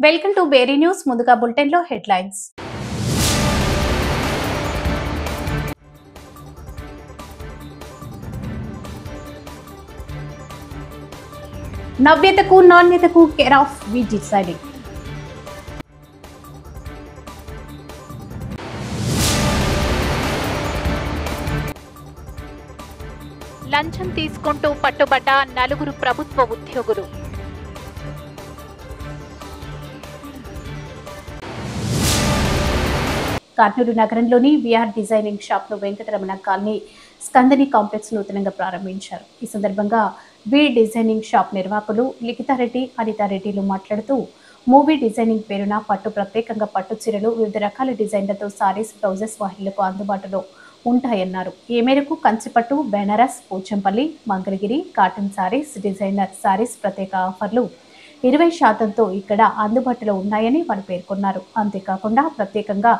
Welcome to బేరీ news. ముందుగా bulletin లో హెడ్లైన్స్. నవ్యతకు నాణ్యతకు కేర్ ఆఫ్ వి డిసైడింగ్. లంచం తీసుకుంటూ పట్టుబడ్డ నలుగురు ప్రభుత్వ ఉద్యోగులు. కర్నూలు నగరంలోని విఆర్ డిజైనింగ్ షాప్ ను వెంకటరమణ కాలనీ స్కందని కాంప్లెక్స్ నూతనంగా ప్రారంభించారు. ఈ సందర్భంగా వి డిజైనింగ్ షాప్ నిర్వాహకులు లిఖితారెడ్డి, అనితారెడ్డిలు మాట్లాడుతూ మూవీ డిజైనింగ్ పేరున ప్రత్యేకంగా పట్టు చీరలు, వివిధ రకాల డిజైన్లతో సారీస్, బ్లౌజెస్ మహిళలకు అందుబాటులో ఉంటాయన్నారు. ఈ మేరకు కంచిపట్టు, బెనారస్, పోచంపల్లి, మంగళగిరి కాటన్ సారీస్, డిజైనర్ సారీస్ ప్రత్యేక ఆఫర్లు 20% ఇక్కడ అందుబాటులో ఉన్నాయని వారు పేర్కొన్నారు. అంతేకాకుండా ప్రత్యేకంగా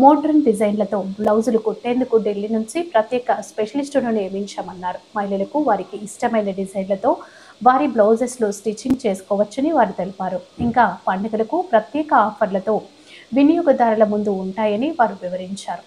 మోడ్రన్ డిజైన్లతో బ్లౌజులు కుట్టేందుకు ఢిల్లీ నుంచి ప్రత్యేక స్పెషలిస్టును నియమించామన్నారు. మహిళలకు వారికి ఇష్టమైన డిజైన్లతో వారి బ్లౌజెస్లో స్టిచ్చింగ్ చేసుకోవచ్చని వారు తెలిపారు. ఇంకా పండుగలకు ప్రత్యేక ఆఫర్లతో వినియోగదారుల ముందు ఉంటాయని వారు వివరించారు.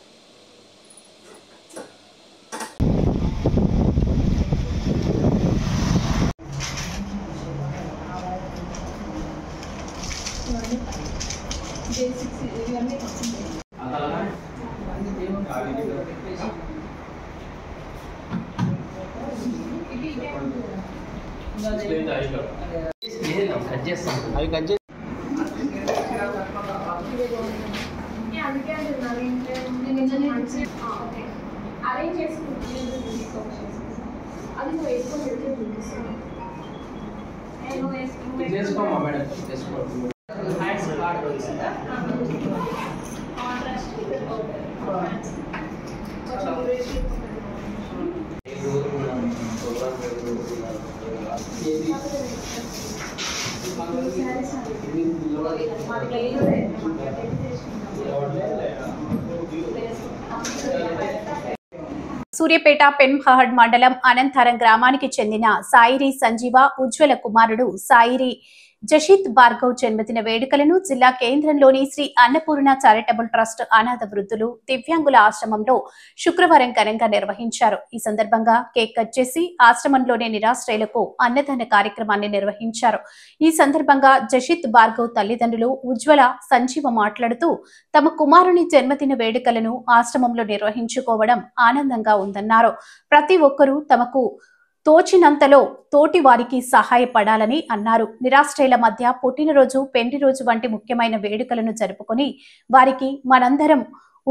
సూర్యాపేట పెన్మహడ్ మండలం అనంతరం గ్రామానికి చెందిన సాయిరి సంజీవ ఉజ్వల కుమారుడు సాయిరి జషిత్ భార్గవ్ జన్మదిన వేడుకలను జిల్లా కేంద్రంలోని శ్రీ అన్నపూర్ణ చారిటబుల్ ట్రస్ట్ అనాథ వృద్ధులు దివ్యాంగుల ఆశ్రమంలో శుక్రవారం ఘనంగా నిర్వహించారు. ఈ సందర్భంగా కేక్ కట్ చేసి ఆశ్రమంలోని నిరాశ్రయులకు అన్నదాన కార్యక్రమాన్ని నిర్వహించారు. ఈ సందర్భంగా జషిత్ భార్గవ్ తల్లిదండ్రులు ఉజ్వల సంజీవ మాట్లాడుతూ తమ కుమారుని జన్మదిన వేడుకలను ఆశ్రమంలో నిర్వహించుకోవడం ఆనందంగా ఉందన్నారు. ప్రతి ఒక్కరూ తమకు తోచినంతలో తోటి వారికి సహాయపడాలని అన్నారు. నిరాశ్రయుల మధ్య పుట్టినరోజు, పెండి రోజు వంటి ముఖ్యమైన వేడుకలను జరుపుకొని వారికి మనందరం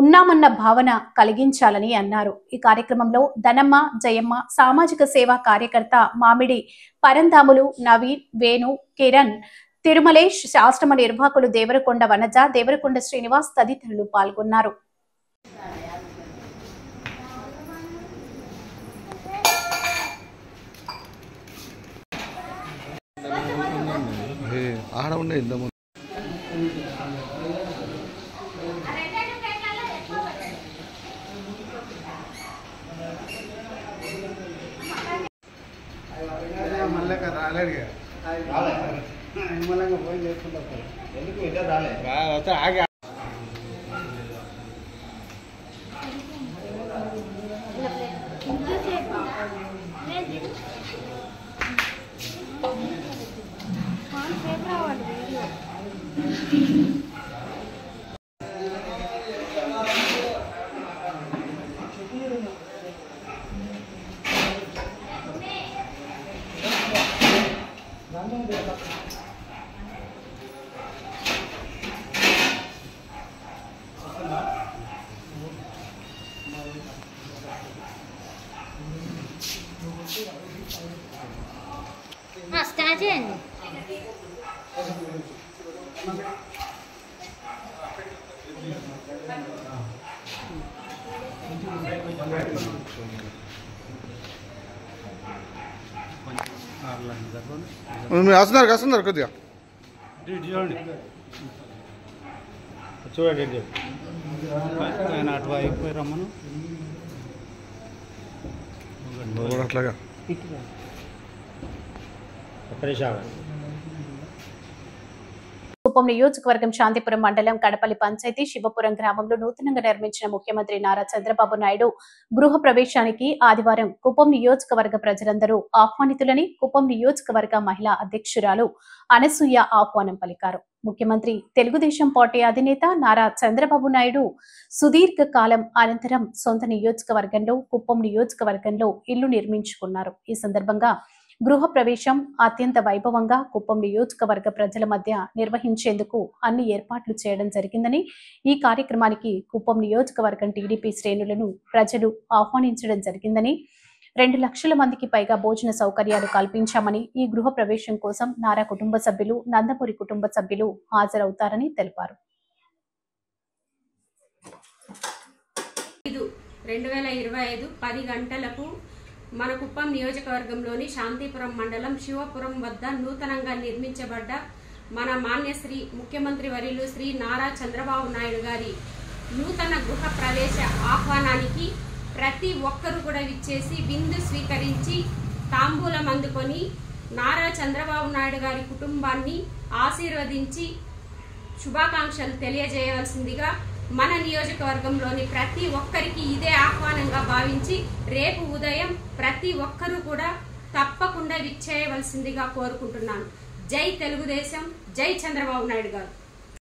ఉన్నామన్న భావన కలిగించాలని అన్నారు. ఈ కార్యక్రమంలో ధనమ్మ, జయమ్మ, సామాజిక సేవా కార్యకర్త మామిడి పరంధాములు, నవీన్, వేణు, కిరణ్, తిరుమలేష్, ఆశ్రమ నిర్వాహకులు దేవరకొండ వనజ, దేవరకొండ శ్రీనివాస్ తదితరులు పాల్గొన్నారు. ఆడ ఉండే ఇంతకు మళ్ళీ రాలేడు పోయి చేసుకుంటా ఎందుకు ఇద్దరు రాలేదు ఆగి స్టార్ట్ చేయండి. వస్తున్నారు కొద్దిగా చూడండి ఆయన అటువైపు రమ్మను అట్లాగా ఒక్క నిమిషం. కుప్పం నియోజకవర్గం శాంతిపురం మండలం కడపల్లి పంచాయతీ శివపురం గ్రామంలో నూతనంగా నిర్మించిన ముఖ్యమంత్రి నారా చంద్రబాబు నాయుడు గృహ ప్రవేశానికి ఆదివారం కుప్పం నియోజకవర్గ ప్రజలందరూ ఆహ్వానితులని కుప్పం నియోజకవర్గ మహిళా అధ్యక్షురాలు అనసూయ ఆహ్వానం పలికారు. ముఖ్యమంత్రి తెలుగుదేశం పార్టీ అధినేత నారా చంద్రబాబు నాయుడు సుదీర్ఘ కాలం అనంతరం సొంత నియోజకవర్గంలో కుప్పం నియోజకవర్గంలో ఇల్లు నిర్మించుకున్నారు. ఈ సందర్భంగా గృహ ప్రవేశం అత్యంత వైభవంగా కుప్పం నియోజకవర్గ ప్రజల మధ్య నిర్వహించేందుకు అన్ని ఏర్పాట్లు చేయడం జరిగిందని, ఈ కార్యక్రమానికి కుప్పం నియోజకవర్గం టీడీపీ శ్రేణులను ప్రజలు ఆహ్వానించడం జరిగిందని, 2 లక్షల మందికి పైగా భోజన సౌకర్యాలు కల్పించామని, ఈ గృహ ప్రవేశం కోసం నారా కుటుంబ సభ్యులు, నందమూరి కుటుంబ సభ్యులు హాజరవుతారని తెలిపారు. 2025 10 గంటలకు మన కుప్పం నియోజకవర్గంలోని శాంతిపురం మండలం శివపురం వద్ద నూతనంగా నిర్మించబడ్డ మన మాన్యశ్రీ ముఖ్యమంత్రి వర్యులు శ్రీ నారా చంద్రబాబు నాయుడు గారి నూతన గృహ ప్రవేశ ఆహ్వానానికి ప్రతి ఒక్కరూ కూడా విచ్చేసి విందు స్వీకరించి తాంబూలం అందుకొని నారా చంద్రబాబు నాయుడు గారి కుటుంబాన్ని ఆశీర్వదించి శుభాకాంక్షలు తెలియజేయవలసిందిగా మన నియోజకవర్గంలోని ప్రతి ఒక్కరికి ఇదే ఆహ్వానంగా భావించి రేపు ఉదయం ప్రతి ఒక్కరూ కూడా తప్పకుండా విచ్చేయవలసిందిగా కోరుకుంటున్నాను. జై తెలుగుదేశం, జై చంద్రబాబు నాయుడు గారు.